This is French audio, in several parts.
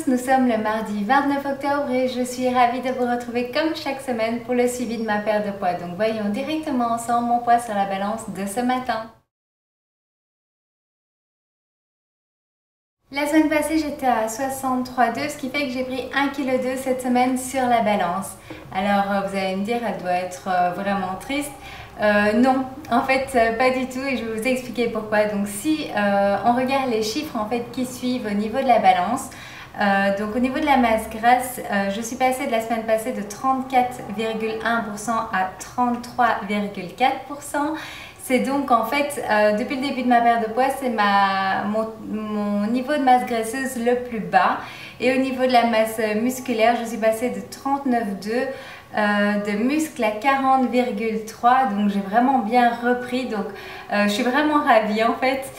nous sommes le mardi 29 octobre et je suis ravie de vous retrouver comme chaque semaine pour le suivi de ma perte de poids. Donc voyons directement ensemble mon poids sur la balance de ce matin. La semaine passée, j'étais à 63,2, ce qui fait que j'ai pris 1,2 kg cette semaine sur la balance. Alors, vous allez me dire, elle doit être vraiment triste. Non, en fait, pas du tout, et je vais vous expliquer pourquoi. Donc, si on regarde les chiffres en fait qui suivent au niveau de la balance, donc au niveau de la masse grasse, je suis passée de la semaine passée de 34,1% à 33,4%. C'est donc en fait, depuis le début de ma perte de poids, c'est mon niveau de masse graisseuse le plus bas. Et au niveau de la masse musculaire, je suis passée de 39,2 de muscles à 40,3. Donc j'ai vraiment bien repris. Donc je suis vraiment ravie en fait.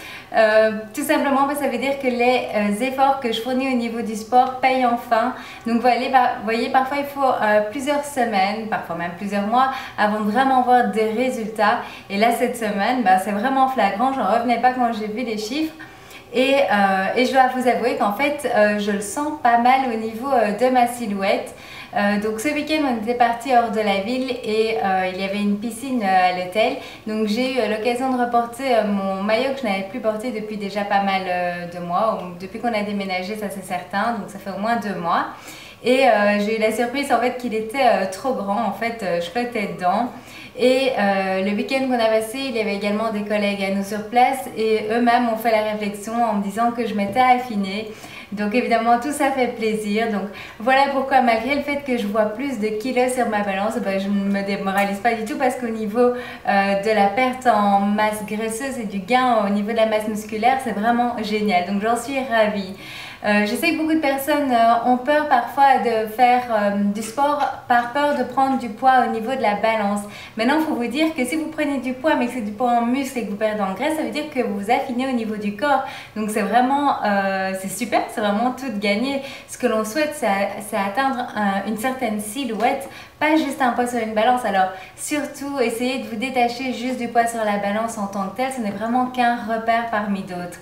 Tout simplement parce que ça veut dire que les efforts que je fournis au niveau du sport payent enfin. Donc vous voyez, parfois il faut plusieurs semaines, parfois même plusieurs mois avant de vraiment voir des résultats. Et là cette semaine, c'est vraiment flagrant, j'en revenais pas quand j'ai vu les chiffres. Et je dois vous avouer qu'en fait je le sens pas mal au niveau de ma silhouette. Donc ce week-end on était parti hors de la ville et il y avait une piscine à l'hôtel, donc j'ai eu l'occasion de reporter mon maillot que je n'avais plus porté depuis déjà pas mal de mois, depuis qu'on a déménagé, ça c'est certain, donc ça fait au moins 2 mois. Et j'ai eu la surprise en fait qu'il était trop grand, en fait je flottais dedans. Et le week-end qu'on a passé, il y avait également des collègues à nous sur place et eux-mêmes ont fait la réflexion en me disant que je m'étais affinée. Donc évidemment tout ça fait plaisir. Donc voilà pourquoi malgré le fait que je vois plus de kilos sur ma balance, je ne me démoralise pas du tout parce qu'au niveau de la perte en masse graisseuse et du gain au niveau de la masse musculaire, c'est vraiment génial. Donc j'en suis ravie. Je sais que beaucoup de personnes ont peur parfois de faire du sport par peur de prendre du poids au niveau de la balance. Maintenant, il faut vous dire que si vous prenez du poids mais que c'est du poids en muscle et que vous perdez en graisse, ça veut dire que vous vous affinez au niveau du corps. Donc c'est vraiment, c'est super, c'est vraiment tout gagné. Ce que l'on souhaite, c'est atteindre une certaine silhouette, pas juste un poids sur une balance. Alors surtout, essayez de vous détacher juste du poids sur la balance en tant que tel, ce n'est vraiment qu'un repère parmi d'autres.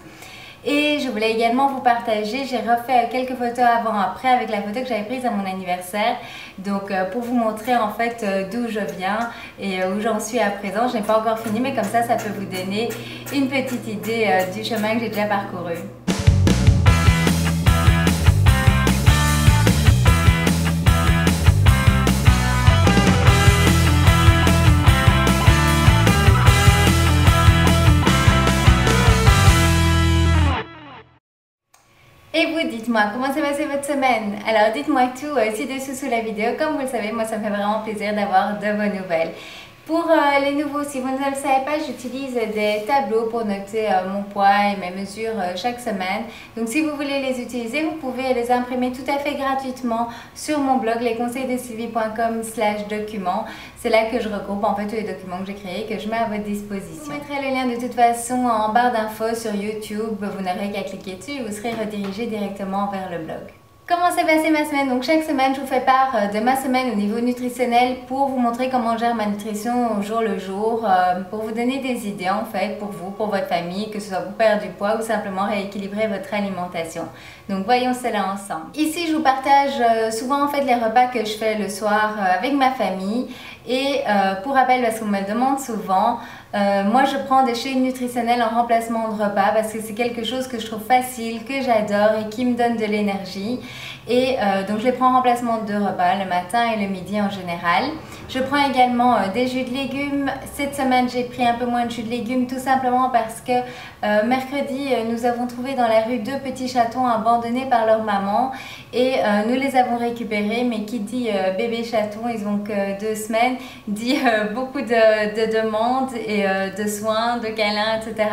Et je voulais également vous partager, j'ai refait quelques photos avant-après avec la photo que j'avais prise à mon anniversaire. Donc pour vous montrer en fait d'où je viens et où j'en suis à présent. Je n'ai pas encore fini mais comme ça peut vous donner une petite idée du chemin que j'ai déjà parcouru. Et vous, dites-moi, comment s'est passée votre semaine? Alors dites-moi tout ci-dessous sous la vidéo. Comme vous le savez, moi ça me fait vraiment plaisir d'avoir de vos nouvelles. Pour les nouveaux, si vous ne le savez pas, j'utilise des tableaux pour noter mon poids et mes mesures chaque semaine. Donc si vous voulez les utiliser, vous pouvez les imprimer tout à fait gratuitement sur mon blog lesconseilsdesylvie.com/documents. C'est là que je regroupe en fait tous les documents que j'ai créés et que je mets à votre disposition. Je vous mettrai le lien de toute façon en barre d'infos sur YouTube. Vous n'aurez qu'à cliquer dessus et vous serez redirigé directement vers le blog. Comment s'est passée ma semaine? Donc chaque semaine je vous fais part de ma semaine au niveau nutritionnel pour vous montrer comment je gère ma nutrition au jour le jour, pour vous donner des idées en fait pour vous, pour votre famille, que ce soit pour perdre du poids ou simplement rééquilibrer votre alimentation. Donc voyons cela ensemble. Ici je vous partage souvent en fait les repas que je fais le soir avec ma famille. Et pour rappel, parce qu'on me le demande souvent, moi je prends des shakes nutritionnels en remplacement de repas parce que c'est quelque chose que je trouve facile, que j'adore et qui me donne de l'énergie. Et donc je les prends en remplacement de repas le matin et le midi en général. Je prends également des jus de légumes. Cette semaine j'ai pris un peu moins de jus de légumes tout simplement parce que mercredi nous avons trouvé dans la rue 2 petits chatons abandonnés par leur maman et nous les avons récupérés. Mais qui dit bébé chaton, ils ont que 2 semaines, dit beaucoup de demandes et de soins, de câlins, etc.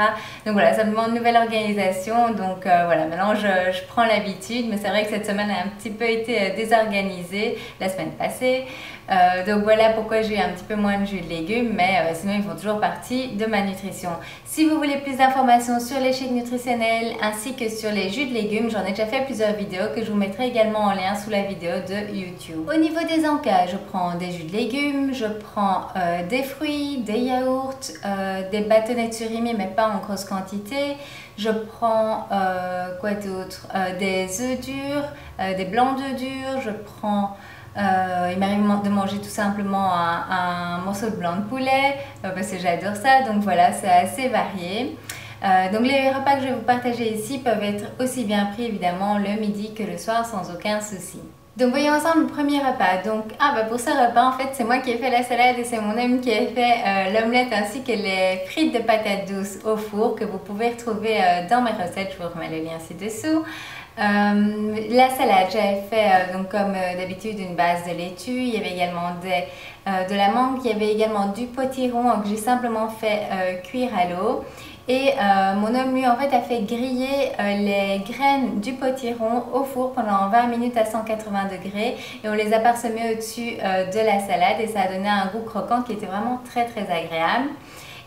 Donc voilà, ça me demande une nouvelle organisation. Donc voilà, maintenant je prends l'habitude, mais c'est vrai que cette semaine a un petit peu été désorganisée la semaine passée. Donc voilà pourquoi j'ai un petit peu moins de jus de légumes, mais sinon ils font toujours partie de ma nutrition. Si vous voulez plus d'informations sur les shakes nutritionnels ainsi que sur les jus de légumes, j'en ai déjà fait plusieurs vidéos que je vous mettrai également en lien sous la vidéo de YouTube. Au niveau des encas, je prends des jus de légumes, je prends des fruits, des yaourts, des bâtonnets de surimi mais pas en grosse quantité. Je prends quoi d'autre, des œufs durs, des blancs d'œufs durs, je prends... il m'arrive de manger tout simplement un morceau de blanc de poulet parce que j'adore ça, donc voilà, c'est assez varié. Donc les repas que je vais vous partager ici peuvent être aussi bien pris évidemment le midi que le soir sans aucun souci. Donc voyons ensemble le premier repas. Donc pour ce repas en fait c'est moi qui ai fait la salade et c'est mon homme qui a fait l'omelette ainsi que les frites de patates douces au four que vous pouvez retrouver dans mes recettes, je vous remets le lien ci-dessous. La salade, j'avais fait donc comme d'habitude une base de laitue, il y avait également de la mangue, il y avait également du potiron que j'ai simplement fait cuire à l'eau. Et mon homme lui en fait a fait griller les graines du potiron au four pendant 20 minutes à 180 degrés et on les a parsemées au-dessus de la salade et ça a donné un goût croquant qui était vraiment très agréable.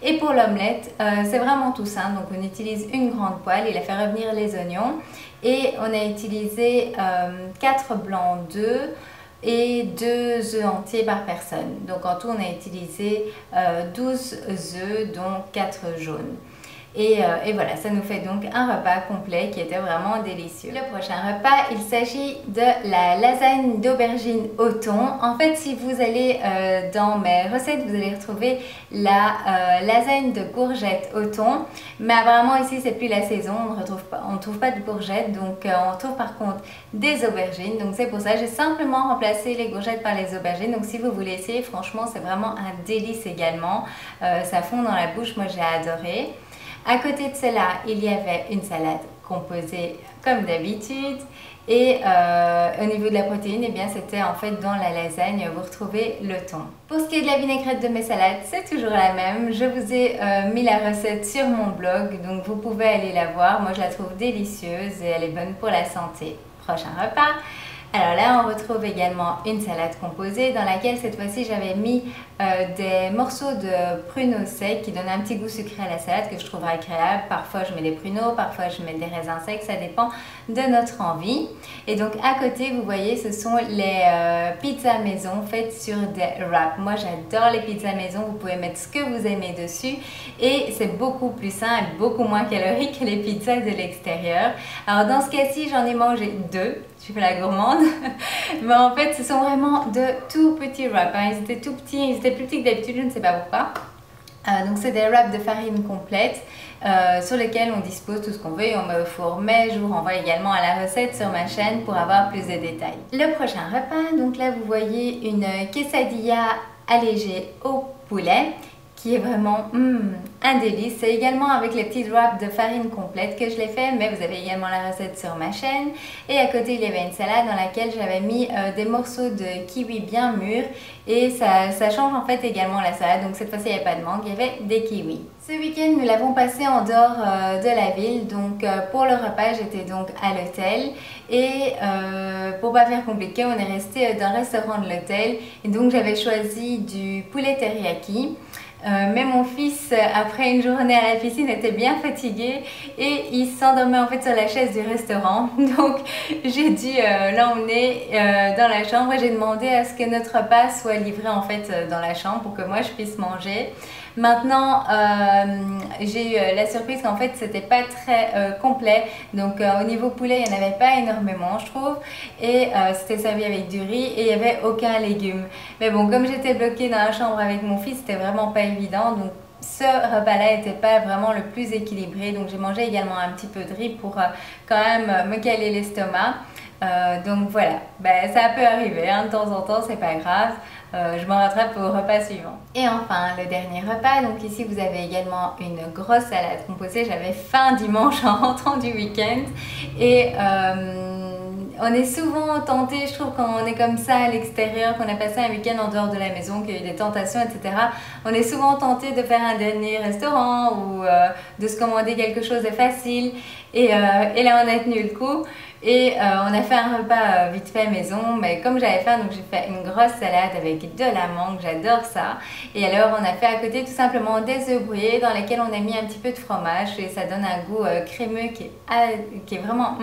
Et pour l'omelette, c'est vraiment tout simple, donc on utilise une grande poêle, il a fait revenir les oignons et on a utilisé 4 blancs d'œufs et 2 œufs entiers par personne. Donc en tout on a utilisé 12 œufs dont 4 jaunes. Et voilà, ça nous fait donc un repas complet qui était vraiment délicieux. Le prochain repas, il s'agit de la lasagne d'aubergine au thon. En fait, si vous allez dans mes recettes, vous allez retrouver la lasagne de courgettes au thon. Mais apparemment ici, c'est plus la saison, on ne trouve pas de courgettes, donc on trouve par contre des aubergines. Donc c'est pour ça, j'ai simplement remplacé les courgettes par les aubergines. Donc si vous voulez essayer, franchement, c'est vraiment un délice également. Ça fond dans la bouche, moi j'ai adoré. À côté de cela, il y avait une salade composée comme d'habitude et au niveau de la protéine, eh bien c'était en fait dans la lasagne, vous retrouvez le thon. Pour ce qui est de la vinaigrette de mes salades, c'est toujours la même. Je vous ai mis la recette sur mon blog, donc vous pouvez aller la voir. Moi je la trouve délicieuse et elle est bonne pour la santé. Prochain repas. Alors là, on retrouve également une salade composée dans laquelle cette fois-ci j'avais mis des morceaux de pruneaux secs qui donnent un petit goût sucré à la salade que je trouve agréable. Parfois je mets des pruneaux, parfois je mets des raisins secs, ça dépend de notre envie. Et donc à côté, vous voyez, ce sont les pizzas maison faites sur des wraps. Moi j'adore les pizzas maison, vous pouvez mettre ce que vous aimez dessus et c'est beaucoup plus sain et beaucoup moins calorique que les pizzas de l'extérieur. Alors dans ce cas-ci, j'en ai mangé 2. Je fais la gourmande, mais en fait ce sont vraiment de tout petits wraps, hein. Ils étaient tout petits, ils étaient plus petits que d'habitude, je ne sais pas pourquoi. Donc c'est des wraps de farine complète sur lesquels on dispose tout ce qu'on veut et on met au four, mais je vous renvoie également à la recette sur ma chaîne pour avoir plus de détails. Le prochain repas, donc là vous voyez une quesadilla allégée au poulet qui est vraiment un délice. C'est également avec les petites wraps de farine complète que je l'ai fait, mais vous avez également la recette sur ma chaîne. Et à côté, il y avait une salade dans laquelle j'avais mis des morceaux de kiwi bien mûrs et ça change en fait également la salade. Donc cette fois-ci, il n'y avait pas de mangue, il y avait des kiwis. Ce week-end, nous l'avons passé en dehors de la ville, donc pour le repas, j'étais donc à l'hôtel et pour pas faire compliqué, on est resté dans le restaurant de l'hôtel et donc j'avais choisi du poulet teriyaki. Mais mon fils, après une journée à la piscine, était bien fatigué et il s'endormait en fait sur la chaise du restaurant. Donc j'ai dû l'emmener dans la chambre et j'ai demandé à ce que notre repas soit livré en fait dans la chambre pour que moi je puisse manger. Maintenant, j'ai eu la surprise qu'en fait c'était pas très complet, donc au niveau poulet il n'y en avait pas énormément je trouve et c'était servi avec du riz et il n'y avait aucun légume. Mais bon, comme j'étais bloquée dans la chambre avec mon fils, c'était vraiment pas évident, donc ce repas-là n'était pas vraiment le plus équilibré, donc j'ai mangé également un petit peu de riz pour quand même me caler l'estomac. Donc voilà, ça peut arriver, hein, de temps en temps, c'est pas grave. Je m'en rattrape au repas suivant. Et enfin, le dernier repas, donc ici vous avez également une grosse salade composée. J'avais faim dimanche en rentrant du week-end et on est souvent tenté, je trouve, quand on est comme ça à l'extérieur, qu'on a passé un week-end en dehors de la maison, qu'il y a eu des tentations, etc. On est souvent tenté de faire un dernier restaurant ou de se commander quelque chose de facile. Et là, on a tenu le coup. Et on a fait un repas vite fait maison, mais comme j'avais faim, donc j'ai fait une grosse salade avec de la mangue, j'adore ça. Et alors on a fait à côté tout simplement des œufs brouillés dans lesquels on a mis un petit peu de fromage et ça donne un goût crémeux qui est vraiment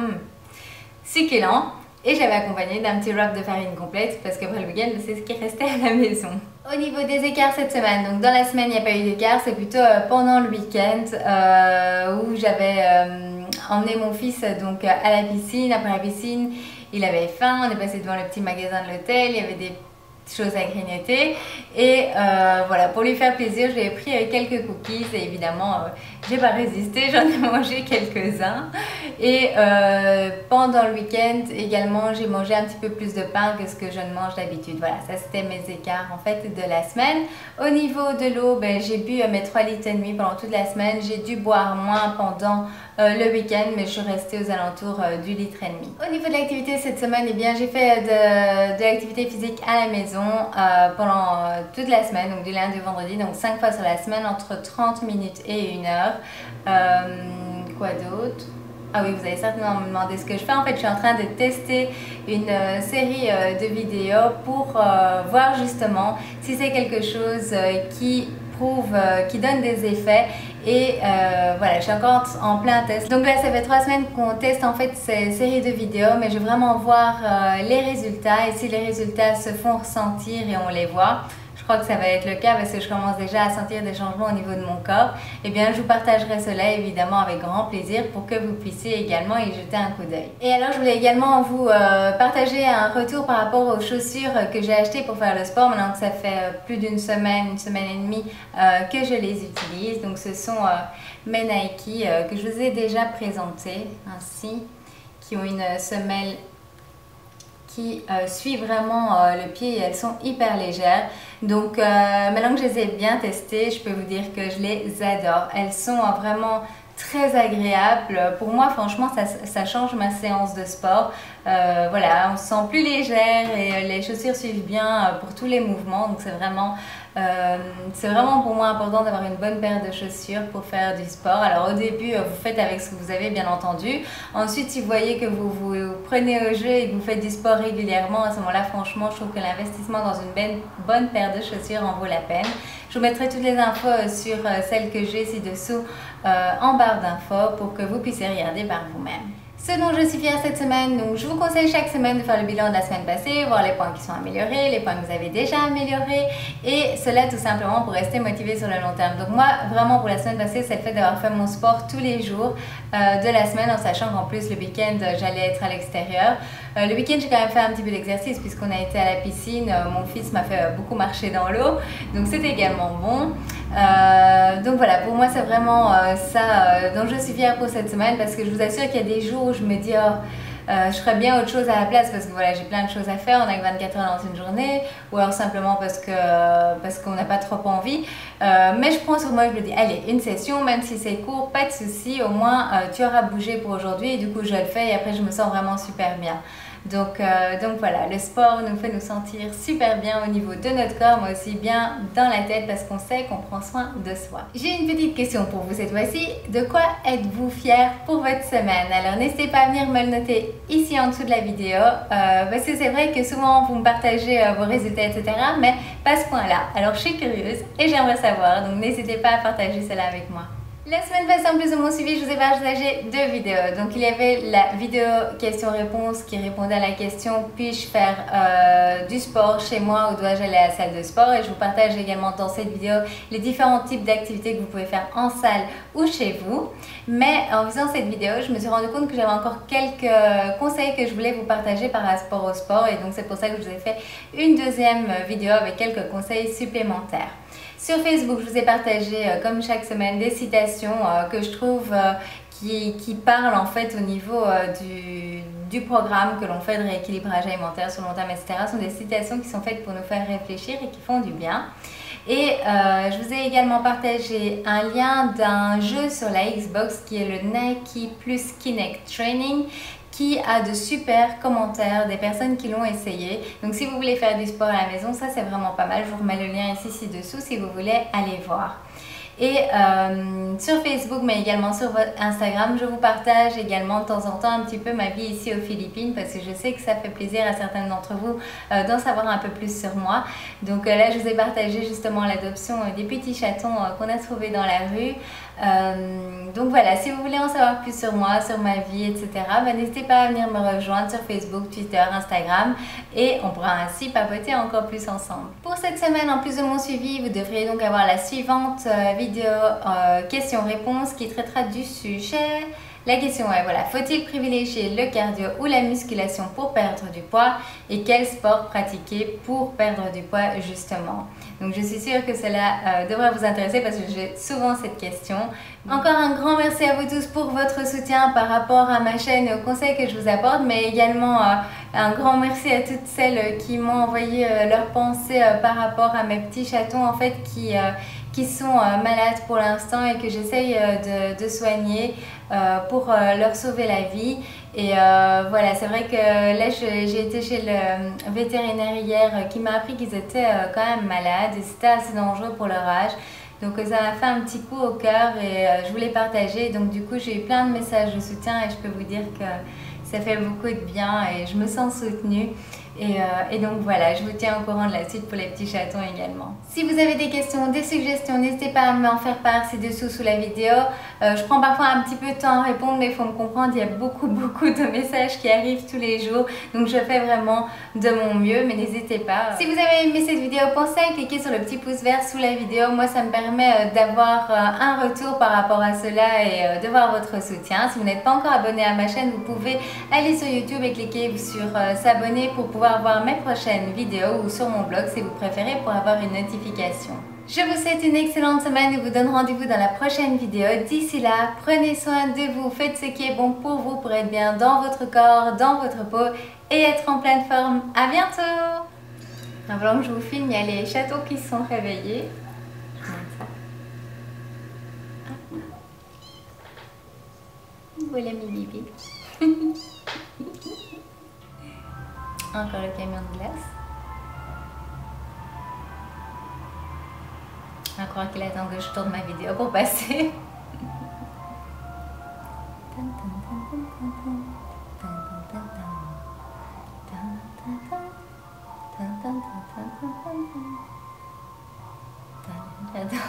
succulent. Et j'avais accompagné d'un petit wrap de farine complète parce qu'après le week-end, c'est ce qui restait à la maison. Au niveau des écarts cette semaine, donc dans la semaine il n'y a pas eu d'écart, c'est plutôt pendant le week-end où j'avais emmené mon fils donc à la piscine. Après la piscine, il avait faim, on est passé devant le petit magasin de l'hôtel, il y avait des choses à grignoter et voilà, pour lui faire plaisir, j'ai pris quelques cookies et évidemment j'ai pas résisté, j'en ai mangé quelques-uns et pendant le week-end également j'ai mangé un petit peu plus de pain que ce que je ne mange d'habitude. Voilà, ça c'était mes écarts en fait de la semaine. Au niveau de l'eau, j'ai bu mes 3,5 litres pendant toute la semaine, j'ai dû boire moins pendant le week-end, mais je suis restée aux alentours du litre et demi. Au niveau de l'activité cette semaine, eh bien j'ai fait de l'activité physique à la maison pendant toute la semaine, donc du lundi au vendredi, donc 5 fois sur la semaine, entre 30 minutes et 1 heure. Quoi d'autre? Ah oui, vous allez certainement me demander ce que je fais. En fait, je suis en train de tester une série de vidéos pour voir justement si c'est quelque chose qui prouve, qui donne des effets. Et voilà, je suis encore en plein test. Donc là, ça fait 3 semaines qu'on teste en fait ces séries de vidéos, mais je veux vraiment voir les résultats et si les résultats se font ressentir et on les voit. Je crois que ça va être le cas parce que je commence déjà à sentir des changements au niveau de mon corps. Eh bien, je vous partagerai cela évidemment avec grand plaisir pour que vous puissiez également y jeter un coup d'œil. Et alors, je voulais également vous partager un retour par rapport aux chaussures que j'ai achetées pour faire le sport. Maintenant que ça fait plus d'une semaine, une semaine et demie que je les utilise. Donc, ce sont mes Nike que je vous ai déjà présentées ainsi, qui ont une semelle qui suit vraiment le pied et elles sont hyper légères. Donc maintenant que je les ai bien testées, je peux vous dire que je les adore. Elles sont vraiment très agréables. Pour moi, franchement, ça change ma séance de sport. Voilà, on se sent plus légère et les chaussures suivent bien pour tous les mouvements. Donc c'est vraiment pour moi important d'avoir une bonne paire de chaussures pour faire du sport. Alors au début, vous faites avec ce que vous avez bien entendu. Ensuite, si vous voyez que vous vous prenez au jeu et que vous faites du sport régulièrement, à ce moment-là, franchement, je trouve que l'investissement dans une bonne paire de chaussures en vaut la peine. Je vous mettrai toutes les infos sur celles que j'ai ci-dessous en barre d'infos pour que vous puissiez regarder par vous-même. Ce dont je suis fière cette semaine, donc je vous conseille chaque semaine de faire le bilan de la semaine passée, voir les points qui sont améliorés, les points que vous avez déjà améliorés et cela tout simplement pour rester motivé sur le long terme. Donc moi, vraiment pour la semaine passée, c'est le fait d'avoir fait mon sport tous les jours de la semaine en sachant qu'en plus le week-end, j'allais être à l'extérieur. Le week-end, j'ai quand même fait un petit peu d'exercice puisqu'on a été à la piscine. Mon fils m'a fait beaucoup marcher dans l'eau, donc c'était également bon. Donc voilà, pour moi c'est vraiment ça dont je suis fière pour cette semaine parce que je vous assure qu'il y a des jours où je me dis je ferais bien autre chose à la place parce que voilà, j'ai plein de choses à faire, on a que 24 heures dans une journée ou alors simplement parce qu'on n'a pas trop envie. Mais je prends sur moi, je me dis allez, une session, même si c'est court, pas de souci, au moins tu auras bougé pour aujourd'hui et du coup je le fais et après je me sens vraiment super bien. Donc voilà, le sport nous fait nous sentir super bien au niveau de notre corps, mais aussi bien dans la tête parce qu'on sait qu'on prend soin de soi. J'ai une petite question pour vous cette fois-ci. De quoi êtes-vous fier pour votre semaine? Alors n'hésitez pas à venir me le noter ici en dessous de la vidéo parce que c'est vrai que souvent vous me partagez vos résultats, etc. mais pas à ce point-là. Alors je suis curieuse et j'aimerais savoir, donc n'hésitez pas à partager cela avec moi. La semaine passée, en plus de mon suivi, je vous ai partagé 2 vidéos. Donc il y avait la vidéo question-réponse qui répondait à la question puis-je faire du sport chez moi ou dois-je aller à la salle de sport? Et je vous partage également dans cette vidéo les différents types d'activités que vous pouvez faire en salle ou chez vous. Mais en faisant cette vidéo, je me suis rendu compte que j'avais encore quelques conseils que je voulais vous partager par rapport au sport. Et donc c'est pour ça que je vous ai fait une deuxième vidéo avec quelques conseils supplémentaires. Sur Facebook, je vous ai partagé, comme chaque semaine, des citations que je trouve qui parlent en fait au niveau du programme que l'on fait de rééquilibrage alimentaire sur le long terme, etc. Ce sont des citations qui sont faites pour nous faire réfléchir et qui font du bien. Et je vous ai également partagé un lien d'un jeu sur la Xbox qui est le Nike Plus Kinect Training, qui a de super commentaires des personnes qui l'ont essayé. Donc si vous voulez faire du sport à la maison, ça c'est vraiment pas mal. Je vous remets le lien ici ci-dessous si vous voulez aller voir. Et sur Facebook, mais également sur Instagram, je vous partage également de temps en temps un petit peu ma vie ici aux Philippines, parce que je sais que ça fait plaisir à certains d'entre vous d'en savoir un peu plus sur moi. Donc là, je vous ai partagé justement l'adoption des petits chatons qu'on a trouvés dans la rue. Donc voilà, si vous voulez en savoir plus sur moi, sur ma vie, etc., n'hésitez pas à venir me rejoindre sur Facebook, Twitter, Instagram, et on pourra ainsi papoter encore plus ensemble. Pour cette semaine, en plus de mon suivi, vous devriez donc avoir la suivante vidéo questions-réponses qui traitera du sujet. La question est, voilà, faut-il privilégier le cardio ou la musculation pour perdre du poids, et quel sport pratiquer pour perdre du poids justement? Donc je suis sûre que cela devrait vous intéresser parce que j'ai souvent cette question. Encore un grand merci à vous tous pour votre soutien par rapport à ma chaîne et aux conseils que je vous apporte, mais également un grand merci à toutes celles qui m'ont envoyé leurs pensées par rapport à mes petits chatons en fait qui sont malades pour l'instant et que j'essaye de soigner pour leur sauver la vie. Et voilà, c'est vrai que là j'ai été chez le vétérinaire hier qui m'a appris qu'ils étaient quand même malades et c'était assez dangereux pour leur âge. Donc ça m'a fait un petit coup au cœur et je voulais partager. Donc du coup j'ai eu plein de messages de soutien et je peux vous dire que ça fait beaucoup de bien et je me sens soutenue. Et donc voilà, je vous tiens au courant de la suite pour les petits chatons également. Si vous avez des questions, des suggestions, n'hésitez pas à m'en faire part ci-dessous sous la vidéo. Je prends parfois un petit peu de temps à répondre, mais il faut me comprendre, il y a beaucoup de messages qui arrivent tous les jours. Donc je fais vraiment de mon mieux, mais n'hésitez pas. Si vous avez aimé cette vidéo, pensez à cliquer sur le petit pouce vert sous la vidéo. Moi, ça me permet d'avoir un retour par rapport à cela et de voir votre soutien. Si vous n'êtes pas encore abonné à ma chaîne, vous pouvez aller sur YouTube et cliquer sur s'abonner pour pouvoir voir mes prochaines vidéos ou sur mon blog si vous préférez pour avoir une notification. Je vous souhaite une excellente semaine et vous donne rendez-vous dans la prochaine vidéo. D'ici là, prenez soin de vous, faites ce qui est bon pour vous pour être bien dans votre corps, dans votre peau et être en pleine forme. À bientôt! Avant que je vous filme, il y a les chatons qui se sont réveillés. Voilà mes bébés. Encore le camion de glace. Je crois qu'il attend que je tourne ma vidéo pour passer. J'adore.